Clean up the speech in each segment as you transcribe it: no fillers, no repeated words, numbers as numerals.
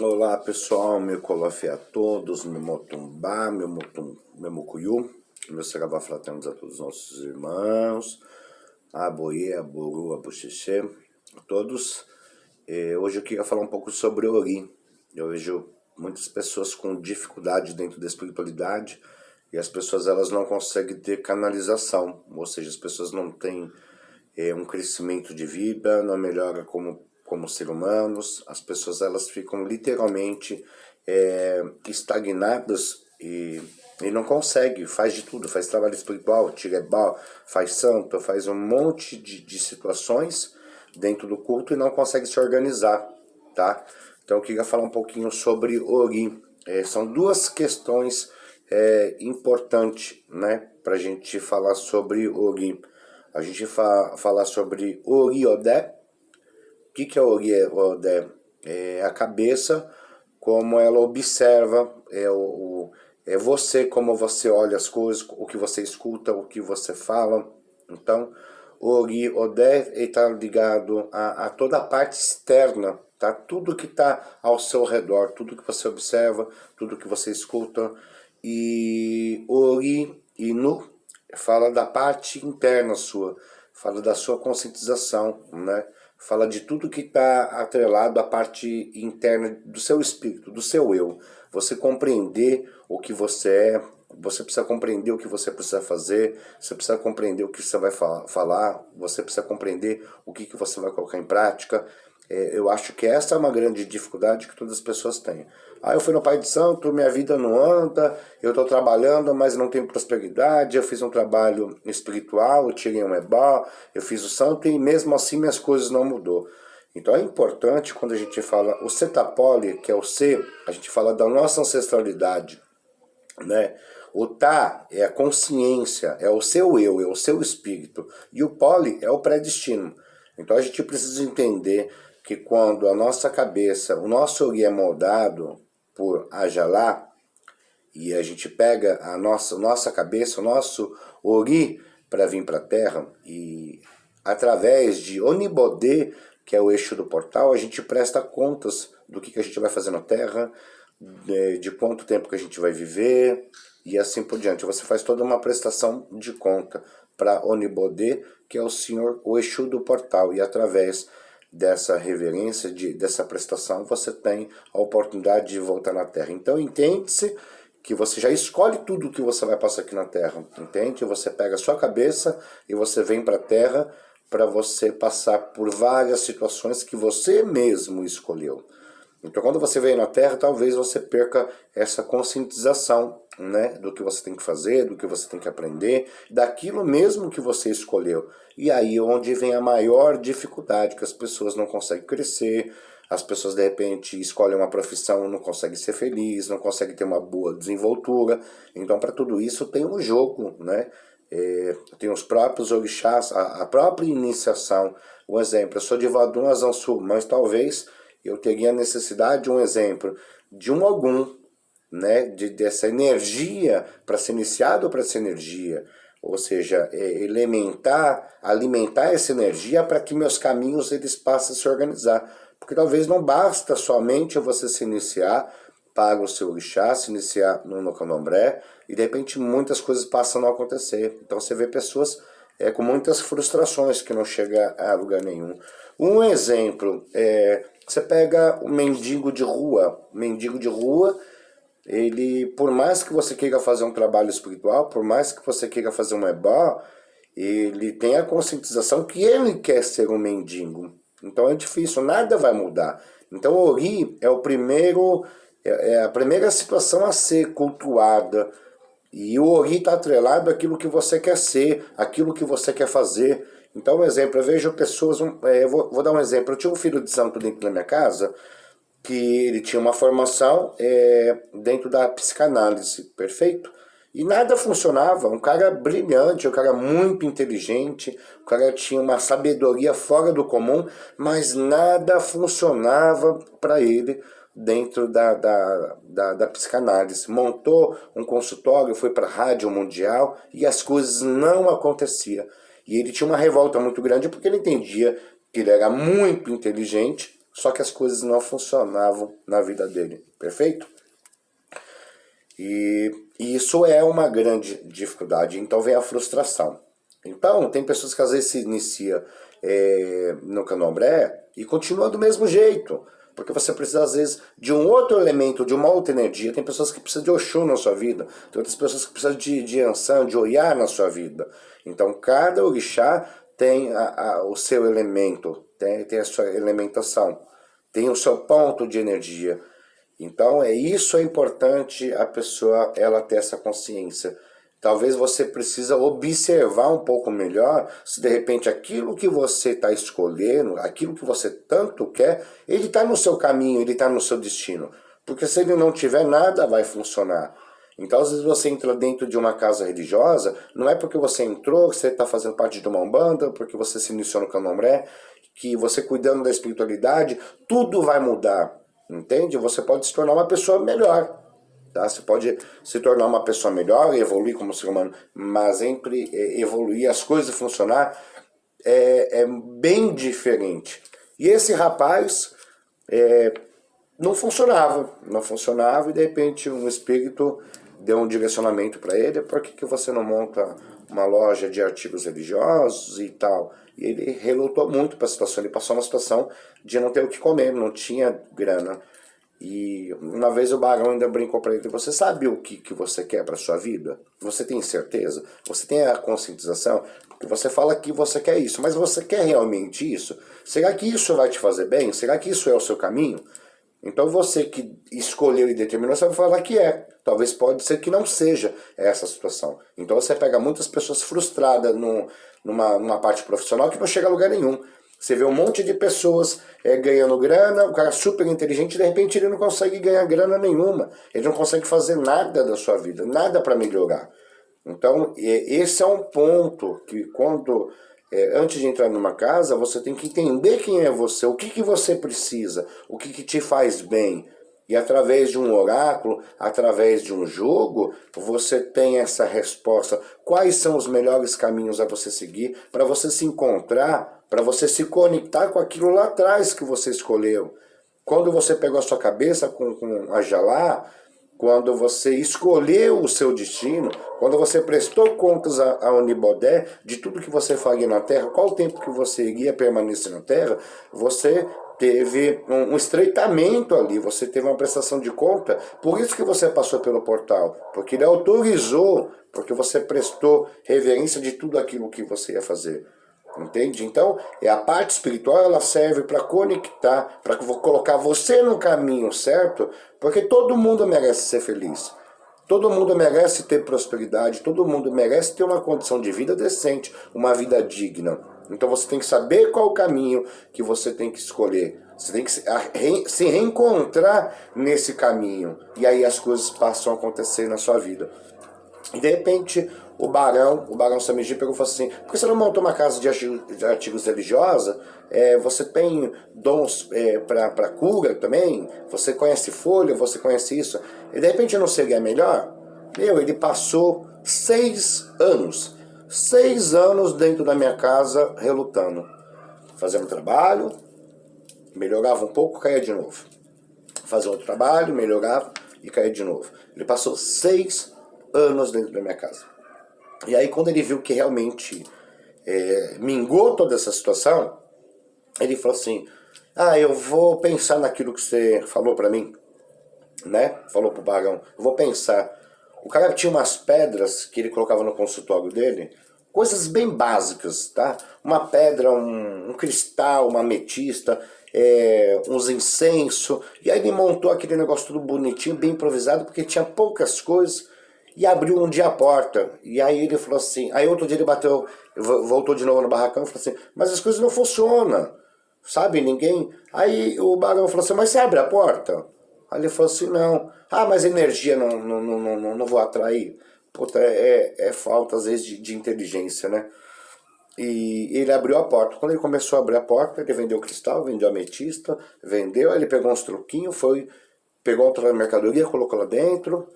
Olá pessoal, meu colofe a todos, meu motumbá, meu mucuyu, meu saravá fraternos a todos os nossos irmãos, a boiê, a boru, a buxixê, a todos. Hoje eu queria falar um pouco sobre ori. Eu vejo muitas pessoas com dificuldade dentro da espiritualidade e as pessoas elas não conseguem ter canalização, ou seja, as pessoas não têm um crescimento de vida, não melhora como ser humanos, as pessoas elas ficam literalmente estagnadas e não consegue, faz de tudo, faz trabalho espiritual, tira ebal, faz santo, faz um monte de situações dentro do culto e não consegue se organizar, tá? Então eu queria falar um pouquinho sobre ori. São duas questões importantes, né, pra gente falar sobre ori. A gente falar sobre ori odé. O que é ori odé? É a cabeça, como ela observa, é você, como você olha as coisas, o que você escuta, o que você fala. Então, ori odé está ligado a toda a parte externa, tá? Tudo que está ao seu redor, tudo que você observa, tudo que você escuta. E ori inu fala da parte interna sua, fala da sua conscientização, né? Fala de tudo que está atrelado à parte interna do seu espírito, do seu eu. Você compreender o que você é, você precisa compreender o que você precisa fazer, você precisa compreender o que você vai falar, você precisa compreender o que você vai colocar em prática. Eu acho que essa é uma grande dificuldade que todas as pessoas têm. Eu fui no Pai de Santo, minha vida não anda, eu estou trabalhando, mas não tenho prosperidade, eu fiz um trabalho espiritual, eu tirei um ebó, eu fiz o santo e mesmo assim minhas coisas não mudou. Então é importante quando a gente fala o Setapoli, que é o ser, a gente fala da nossa ancestralidade, né? O tá é a consciência, é o seu eu, é o seu espírito. E o poli é o predestino. Então a gente precisa entender que quando a nossa cabeça, o nosso ori é moldado por Ajalá, e a gente pega a nossa cabeça, o nosso ori para vir para a Terra, e através de Onibodê, que é o eixo do portal, a gente presta contas do que a gente vai fazer na Terra, de quanto tempo que a gente vai viver, e assim por diante. Você faz toda uma prestação de conta para Onibodê, que é o Senhor, o Exu do portal, e através dessa reverência, dessa prestação, você tem a oportunidade de voltar na Terra. Então entende-se que você já escolhe tudo que você vai passar aqui na Terra, entende? Você pega a sua cabeça e você vem para a Terra para você passar por várias situações que você mesmo escolheu. Então, quando você vem na Terra, talvez você perca essa conscientização, né, do que você tem que fazer, do que você tem que aprender, daquilo mesmo que você escolheu. E aí é onde vem a maior dificuldade, que as pessoas não conseguem crescer, as pessoas de repente escolhem uma profissão, não conseguem ser felizes, não conseguem ter uma boa desenvoltura. Então, para tudo isso tem um jogo, né? Tem os próprios orixás, a própria iniciação. Um exemplo, eu sou de Vadum Azansu, mas talvez eu teria a necessidade de um exemplo, de um Ogum, né, dessa energia para ser iniciado para essa energia, ou seja, alimentar essa energia para que meus caminhos eles passem a se organizar. Porque talvez não basta somente você se iniciar para o seu orixá, se iniciar no candomblé, e de repente muitas coisas passam a não acontecer. Então você vê pessoas com muitas frustrações que não chegam a lugar nenhum. Um exemplo, você pega o mendigo de rua. O mendigo de rua, ele, por mais que você queira fazer um trabalho espiritual, por mais que você queira fazer um ebó, ele tem a conscientização que ele quer ser um mendigo. Então é difícil, nada vai mudar. Então o ori é a primeira situação a ser cultuada. E o ori está atrelado àquilo que você quer ser, àquilo que você quer fazer. Então, um exemplo, eu vejo pessoas... eu vou dar um exemplo. Eu tinha um filho de santo dentro da minha casa, que ele tinha uma formação dentro da psicanálise, perfeito? E nada funcionava. Um cara brilhante, um cara muito inteligente, o cara tinha uma sabedoria fora do comum, mas nada funcionava para ele dentro da psicanálise. Montou um consultório, foi para a Rádio Mundial e as coisas não aconteciam. E ele tinha uma revolta muito grande porque ele entendia que ele era muito inteligente, só que as coisas não funcionavam na vida dele, perfeito? E isso é uma grande dificuldade, então vem a frustração. Então, tem pessoas que às vezes se iniciam no candomblé e continua do mesmo jeito, porque você precisa às vezes de um outro elemento, de uma outra energia. Tem pessoas que precisam de Oxum na sua vida, tem outras pessoas que precisam de Ansan, de Oiá na sua vida. Então, cada orixá tem o seu elemento, tem a sua elementação, tem o seu ponto de energia. Então, isso é importante a pessoa ela ter essa consciência. Talvez você precisa observar um pouco melhor se de repente aquilo que você está escolhendo, aquilo que você tanto quer, ele está no seu caminho, ele está no seu destino. Porque se ele não tiver, nada vai funcionar. Então, às vezes você entra dentro de uma casa religiosa, não é porque você entrou, que você está fazendo parte de uma umbanda, porque você se iniciou no candomblé, que você cuidando da espiritualidade, tudo vai mudar, entende? Você pode se tornar uma pessoa melhor, tá? Você pode se tornar uma pessoa melhor, evoluir como ser humano, mas entre evoluir, as coisas funcionar, é bem diferente. E esse rapaz não funcionava e de repente um espírito deu um direcionamento para ele: por que você não monta uma loja de artigos religiosos e tal? E ele relutou muito para a situação, ele passou uma situação de não ter o que comer, não tinha grana. E uma vez o barão ainda brincou para ele: você sabe o que você quer para sua vida? Você tem certeza? Você tem a conscientização? Porque você fala que você quer isso, mas você quer realmente isso? Será que isso vai te fazer bem? Será que isso é o seu caminho? Então você que escolheu e determinou, você vai falar que é. Talvez pode ser que não seja essa situação. Então você pega muitas pessoas frustradas numa parte profissional que não chega a lugar nenhum. Você vê um monte de pessoas ganhando grana, o cara super inteligente, de repente ele não consegue ganhar grana nenhuma. Ele não consegue fazer nada da sua vida, nada para melhorar. Então esse é um ponto que quando... antes de entrar numa casa, você tem que entender quem é você, o que você precisa, o que te faz bem. E através de um oráculo, através de um jogo, você tem essa resposta. Quais são os melhores caminhos a você seguir para você se encontrar, para você se conectar com aquilo lá atrás que você escolheu. Quando você pegou a sua cabeça com a Jalá, quando você escolheu o seu destino, quando você prestou contas a Onibodé de tudo que você faria na Terra, qual o tempo que você iria permanecer na Terra, você teve um estreitamento ali, você teve uma prestação de conta, por isso que você passou pelo portal, porque ele autorizou, porque você prestou reverência de tudo aquilo que você ia fazer. Entende? Então, a parte espiritual ela serve para conectar, para colocar você no caminho certo, porque todo mundo merece ser feliz. Todo mundo merece ter prosperidade, todo mundo merece ter uma condição de vida decente, uma vida digna. Então você tem que saber qual o caminho que você tem que escolher. Você tem que se reencontrar nesse caminho. E aí as coisas passam a acontecer na sua vida. E de repente o barão Samiji pegou e falou assim: por que você não montou uma casa de artigos religiosa? Você tem dons para cura também? Você conhece folha? Você conhece isso? E de repente não seria melhor? Ele passou 6 anos. 6 anos dentro da minha casa relutando. Fazendo trabalho, melhorava um pouco, caía de novo. Fazia outro trabalho, melhorava e caía de novo. Ele passou 6 anos dentro da minha casa. E aí quando ele viu que realmente mingou toda essa situação, ele falou assim: eu vou pensar naquilo que você falou pra mim, né? Falou pro barão, eu vou pensar. O cara tinha umas pedras que ele colocava no consultório dele, coisas bem básicas, tá? Uma pedra, um cristal, uma ametista, uns incenso, e aí ele montou aquele negócio tudo bonitinho, bem improvisado, porque tinha poucas coisas. E abriu um dia a porta, e aí ele falou assim, aí outro dia ele voltou de novo no barracão e falou assim: mas as coisas não funcionam, sabe, ninguém... Aí o barão falou assim: mas você abre a porta? Aí ele falou assim: não. Mas a energia não vou atrair. Puta, falta às vezes de inteligência, né? E ele abriu a porta. Quando ele começou a abrir a porta, ele vendeu cristal, vendeu ametista, vendeu, aí ele pegou uns truquinhos, pegou outra mercadoria, colocou lá dentro.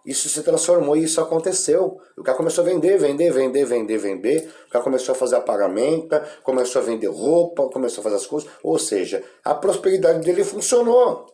Isso se transformou e isso aconteceu. O cara começou a vender. O cara começou a fazer a pagamenta, começou a vender roupa, começou a fazer as coisas. Ou seja, a prosperidade dele funcionou.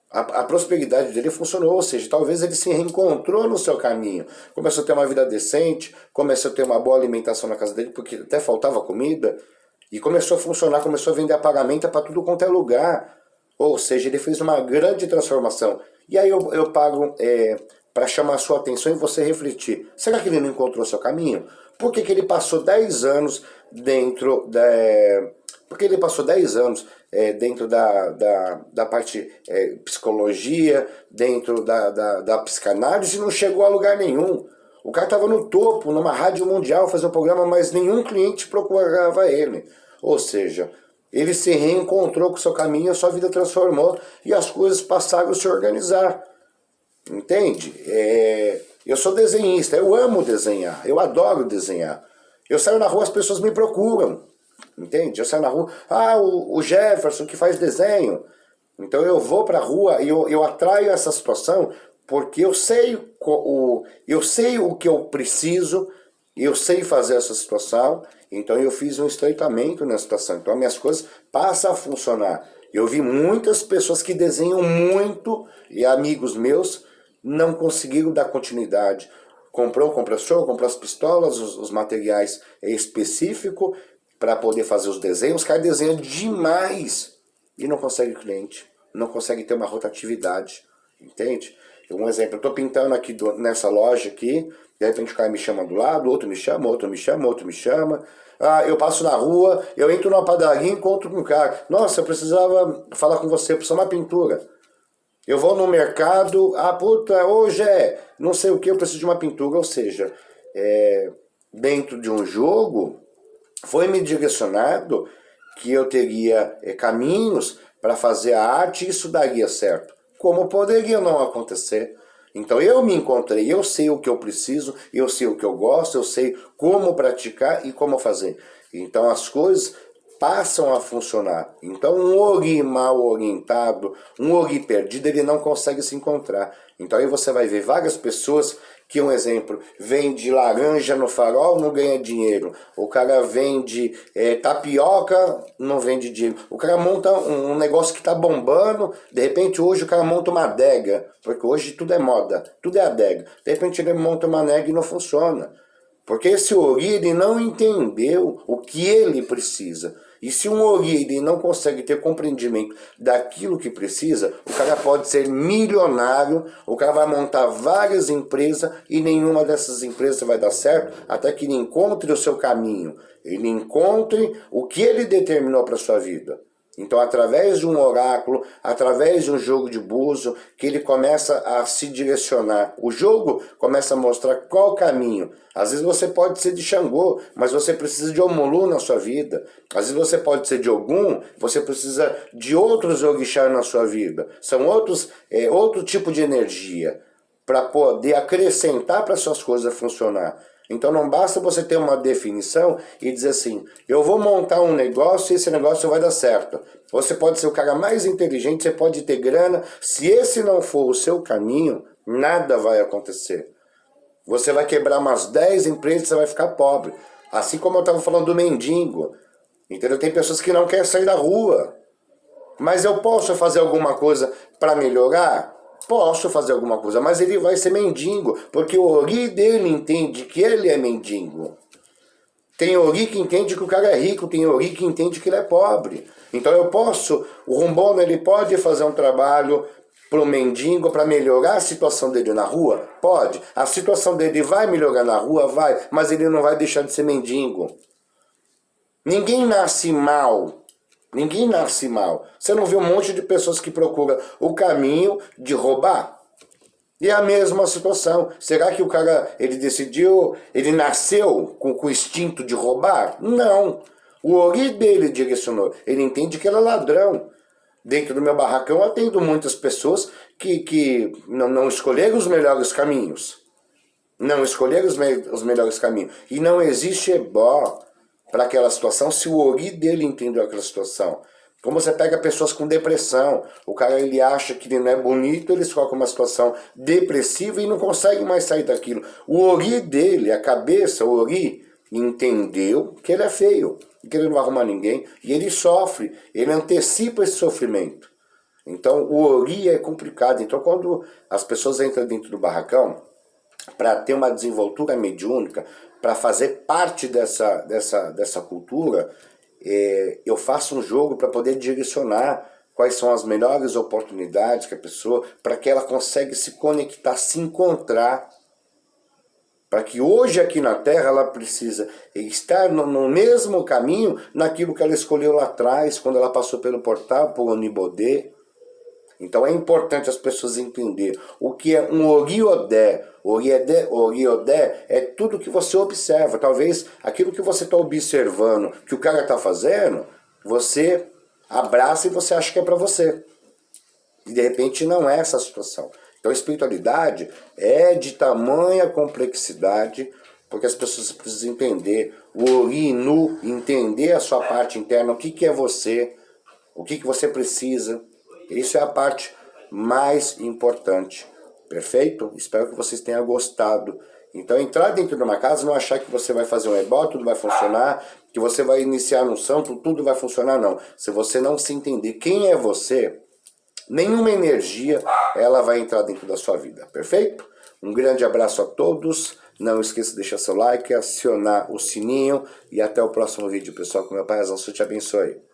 A prosperidade dele funcionou, ou seja, talvez ele se reencontrou no seu caminho, começou a ter uma vida decente, começou a ter uma boa alimentação na casa dele, porque até faltava comida, e começou a funcionar, começou a vender a pagamenta para tudo quanto é lugar, ou seja, ele fez uma grande transformação. E aí eu pago para chamar a sua atenção e você refletir, será que ele não encontrou seu caminho? Por que ele passou 10 anos dentro da... Porque ele passou 10 anos dentro da parte psicologia, dentro da psicanálise e não chegou a lugar nenhum. O cara estava no topo, numa rádio mundial, fazendo um programa, mas nenhum cliente procurava ele. Ou seja, ele se reencontrou com o seu caminho, a sua vida transformou e as coisas passaram a se organizar. Entende? Eu sou desenhista, eu amo desenhar, eu adoro desenhar. Eu saio na rua, as pessoas me procuram. Entende? Eu saio na rua, o Jefferson que faz desenho. Então eu vou para a rua e eu atraio essa situação porque eu sei o que eu preciso, eu sei fazer essa situação, então eu fiz um estreitamento na situação. Então as minhas coisas passam a funcionar. Eu vi muitas pessoas que desenham muito e amigos meus não conseguiram dar continuidade. Comprou o compressor, comprou as pistolas, os materiais específicos, para poder fazer os desenhos, os caras desenham demais e não consegue cliente, não consegue ter uma rotatividade, entende? Um exemplo, eu estou pintando aqui nessa loja aqui, de repente o cara me chama do lado, outro me chama, outro me chama, outro me chama, eu passo na rua, eu entro numa padaria e encontro com um cara, nossa, eu precisava falar com você, eu preciso de uma pintura. Eu vou no mercado, hoje não sei o que, eu preciso de uma pintura, ou seja, dentro de um jogo, foi me direcionado que eu teria caminhos para fazer a arte e isso daria certo. Como poderia não acontecer? Então eu me encontrei, eu sei o que eu preciso, eu sei o que eu gosto, eu sei como praticar e como fazer. Então as coisas passam a funcionar. Então um ori mal orientado, um ori perdido, ele não consegue se encontrar. Então aí você vai ver várias pessoas que, um exemplo, vende laranja no farol, não ganha dinheiro. O cara vende tapioca, não vende dinheiro. O cara monta um negócio que está bombando, de repente hoje o cara monta uma adega, porque hoje tudo é moda, tudo é adega. De repente ele monta uma adega e não funciona. Porque esse ori, ele não entendeu o que ele precisa. E se um ori ele não consegue ter compreendimento daquilo que precisa, o cara pode ser milionário, o cara vai montar várias empresas e nenhuma dessas empresas vai dar certo até que ele encontre o seu caminho, ele encontre o que ele determinou para a sua vida. Então, através de um oráculo, através de um jogo de búzio, que ele começa a se direcionar. O jogo começa a mostrar qual caminho. Às vezes você pode ser de Xangô, mas você precisa de Omulu na sua vida. Às vezes você pode ser de Ogum, você precisa de outros orixás na sua vida. São outro tipo de energia para poder acrescentar para suas coisas funcionar. Então não basta você ter uma definição e dizer assim, eu vou montar um negócio e esse negócio vai dar certo. Você pode ser o cara mais inteligente, você pode ter grana, se esse não for o seu caminho, nada vai acontecer. Você vai quebrar umas 10 empresas e você vai ficar pobre. Assim como eu estava falando do mendigo. Entendeu? Tem pessoas que não querem sair da rua. Mas eu posso fazer alguma coisa para melhorar? Posso fazer alguma coisa, mas ele vai ser mendigo, porque o ori dele entende que ele é mendigo. Tem ori que entende que o cara é rico, tem ori que entende que ele é pobre. Então o Rumbono ele pode fazer um trabalho pro mendigo para melhorar a situação dele na rua? Pode. A situação dele vai melhorar na rua? Vai, mas ele não vai deixar de ser mendigo. Ninguém nasce mal. Ninguém nasce mal. Você não vê um monte de pessoas que procuram o caminho de roubar? E é a mesma situação. Será que o cara, ele nasceu com o instinto de roubar? Não. O ori dele direcionou. Ele entende que ele é ladrão. Dentro do meu barracão eu atendo muitas pessoas que não escolheram os melhores caminhos. Não escolheram os melhores caminhos. E não existe ebó para aquela situação se o ori dele entendeu aquela situação. Como você pega pessoas com depressão, o cara ele acha que ele não é bonito, ele se coloca numa situação depressiva e não consegue mais sair daquilo. O ori dele, a cabeça, o ori, entendeu que ele é feio, que ele não vai arrumar ninguém, e ele sofre, ele antecipa esse sofrimento. Então o ori é complicado. Então quando as pessoas entram dentro do barracão, para ter uma desenvoltura mediúnica, para fazer parte dessa cultura, eu faço um jogo para poder direcionar quais são as melhores oportunidades que a pessoa, para que ela consiga se conectar, se encontrar, para que hoje aqui na Terra ela precisa estar no mesmo caminho naquilo que ela escolheu lá atrás, quando ela passou pelo portal, por Onibodê. Então é importante as pessoas entenderem o que é um Oriodé. Oriodé é tudo que você observa. Talvez aquilo que você está observando, que o cara está fazendo, você abraça e você acha que é para você. E de repente não é essa a situação. Então a espiritualidade é de tamanha complexidade, porque as pessoas precisam entender o Ori Nu, entender a sua parte interna, o que é você, o que você precisa. Isso é a parte mais importante, perfeito? Espero que vocês tenham gostado. Então entrar dentro de uma casa, não achar que você vai fazer um ebó, tudo vai funcionar, que você vai iniciar no santo, tudo vai funcionar, não. Se você não se entender quem é você, nenhuma energia ela vai entrar dentro da sua vida, perfeito? Um grande abraço a todos, não esqueça de deixar seu like, acionar o sininho e até o próximo vídeo, pessoal, que meu Pai Azão te abençoe.